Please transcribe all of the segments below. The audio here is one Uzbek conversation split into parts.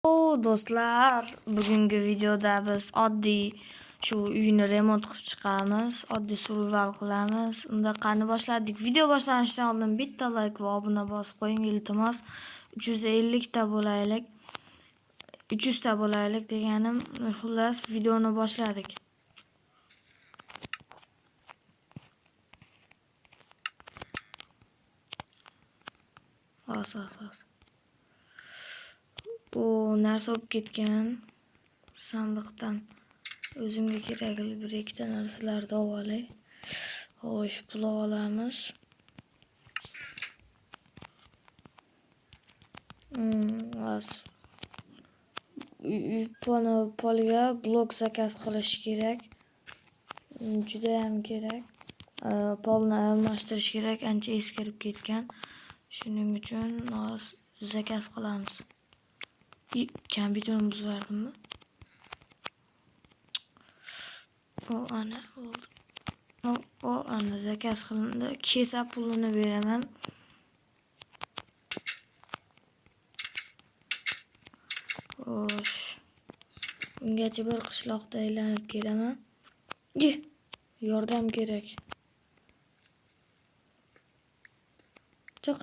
Do'stlar, bugungi videoda biz oddiy shu uyni remont qilib chiqamiz, oddiy survival qilamiz. Unda qani boshladik. Video boshlanishidan oldin bitta like va obuna bosib qo'ying, iltimos. 350 ta bo'laylik. 300 ta bo'laylik deganim, xullas videoni boshladik. Os. Bu narsa olib ketgan sandiqdan o'zimga kerakli bir ikkita narsalarni olay. Xo'sh, pul olamiz. Polga blok zakaz qilish kerak. Juda ham kerak. Polni almashtirish kerak, ancha eskirib ketgan. Shuning uchun zakaz qilamiz. Kompyuterimni buzvardimmi? Ana zakaz qilindi. Kesa pulini beraman. Xo'sh. Ungacha bir qishloqda aylanib kelaman. Yordam kerak. Chiq.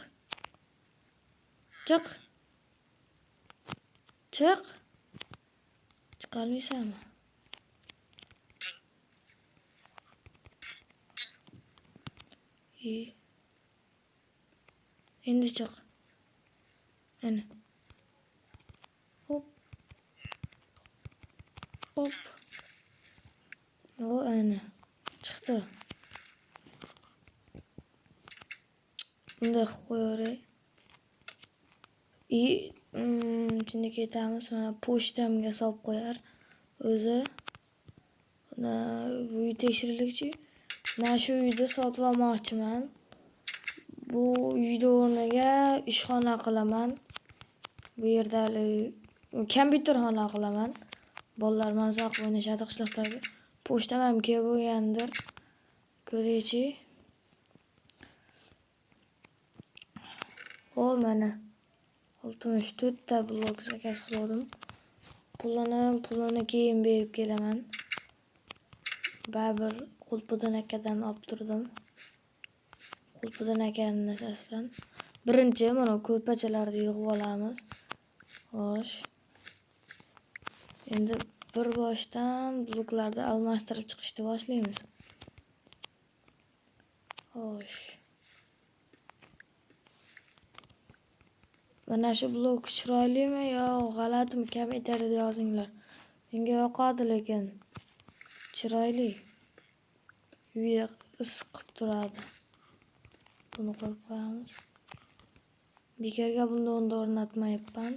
Chiqolmaysanmi? Endi chiq. Ana. Hop. Ana. Chiqdi. Bunday qilib qo'yaveray. Shunda ketamiz. Mana pochtamga solib qo'yar. O'zi bu uy tekshirilikchi. Men shu uyda sotib olmoqchiman. Bu uyda o'rniga ishxona qilaman. Bu yerda kompyuterxona qilaman. Bolalar mazza qilib o'ynashadi qishloqdagi. Pochtam ham kelib bo'lgandir. Ko'raychi. Mana 64 ta blok zakaz qildim. Pulini keyin berib kelaman. Baribir Qulpiddin akadan olib turdim. Qulpiddin akaning nasasidan. Birinchi mana ko'rpachalarni yig'ib olamiz. Xo'sh. Endi bir boshdan bloklarni almashtirib chiqishni boshlaymiz. Xo'sh. Mana shu blok chiroylimi yo g'alatimi, kommentariyada yozinglar. Menga yoqadi, lekin chiroyli. Uyda issiq turadi. Buni qo'yib qo'yamiz. Bekarga bunda o'rnatmayapman.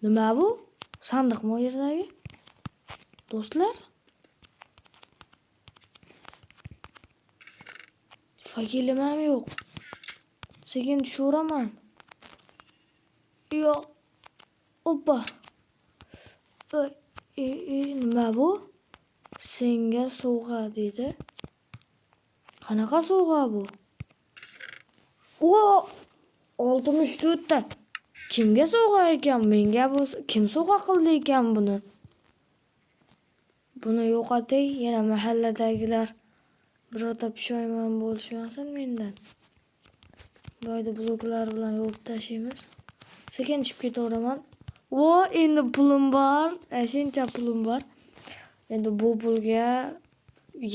Nima bu? Sandiqmi u yerdagi? Do'stlar? Fagilim ham yo'q. Sekin tushiraman. Yo'q. Oppa. Nima bu? Senga sovg'a dedi. Qanaqa sovg'a bu? 64 ta. Kimga sovg'a ekan? Menga bo'lsa, kim sovg'a qildi ekan buni? Buni yo'qotay, yana mahalladagilar birorta pushaymon bo'lishmasin mendan. Boyda bloklar bilan yo'q tashlaymiz. Sekin chiqib ketaveraman. Endi pulim bor. Shuncha pulim bor. Endi bu pulga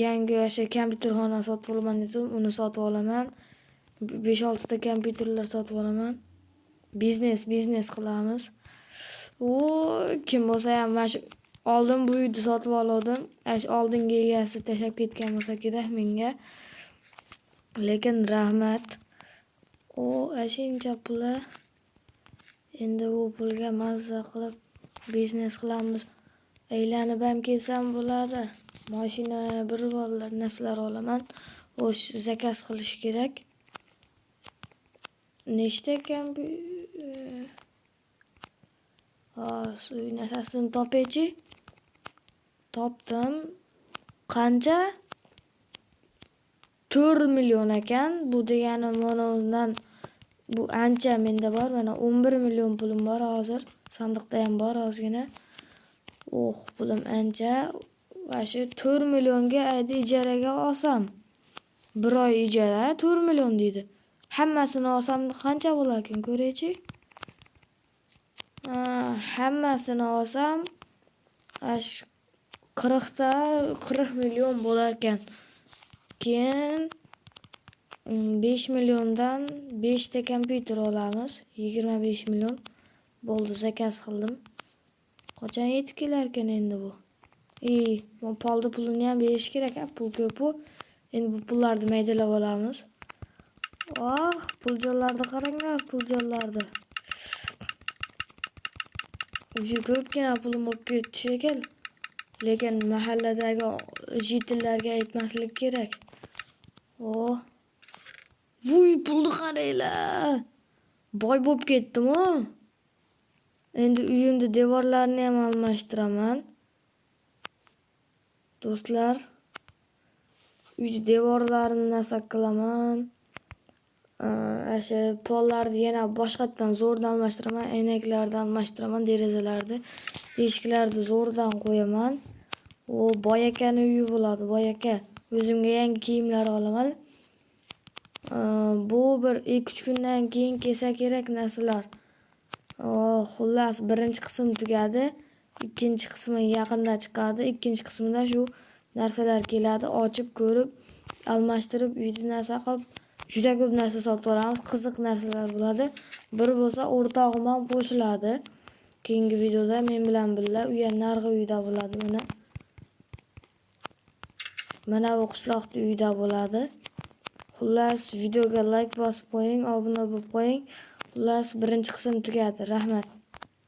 yangi o'sha kompyuterxona sotib olaman dedim, uni sotib olaman. 5-6 ta kompyuterlar sotib olaman. Biznes qilamiz. Kim bo'lsa ham mana shu oldin bu uyni sotib oldim. Oldingi egasi tashlab ketgan bo'lsa kerak menga. Lekin rahmat. Shuncha pula. Endi bu pulga mazza qilib biznes qilamiz. Aylanib ham kelsam bo'ladi. Mashina, bir bolalar narsalar olaman. Zakaz qilish kerak. Nechta uy nasasini topaychi. Topdim. Qancha? 4 million ekan. Bu degani mana undan Bu ancha menda bor. Mana 11 million pulim bor hozir. Sandiqda ham bor ozgina. Pulim ancha. Va shu 4 millionga ayda ijaraga olsam. Bir oy ijara 4 million deydi. Hammasini olsam qancha bo'lar ekan ko'raychi. Hammasini olsam 40 million bo'lar ekan. Keyin 5 milliondan 5 ta kompyuter olamiz. 25 million bo'ldi, zakaz qildim. Qachon yetib kelar ekan endi bu? Bu polda pulini ham berish kerak, pul ko'p. Endi bu pullarni maydalab olamiz. Puljonlarni qaranglar, puljonlarni. Juda ko'pgina pulim bo'lib ketdi shekil. Lekin mahalladagi jitillarga aytmaslik kerak. Vuy, pulni qaranglar. Boy bo'lib ketdim-ku. Endi uyimni devorlarini ham almashtiraman. Do'stlar, uyni devorlarini nasaq qilaman. Asha pollarni yana boshqatdan zo'rdan almashtiraman, aynaklarni almashtiraman, derazalarni, eshiklarni zo'rdan qo'yaman. Boy akani uyi bo'ladi, boy aka. O'zimga yangi kiyimlar olaman. Bu bir 2-3 kundan keyin kelsa kerak narsalar. Xullas, birinchi qism tugadi. Ikkinchi qismi yaqinda chiqadi. Ikkinchi qismida shu narsalar keladi. Ochib ko'rib, almashtirib, uyda narsa qilib, juda ko'p narsa sotib olamiz. Qiziq narsalar bo'ladi. Bir bo'lsa o'rtog'im ham qo'shiladi. Keyingi videoda men bilan birga u ham narg'i uyda bo'ladi. Mana bu qishloqda uyda bo'ladi. Xullas, videoga like bosib qo'ying, obuna bo'lib qo'ying. Xullas, birinchi qism tugadi. Rahmat.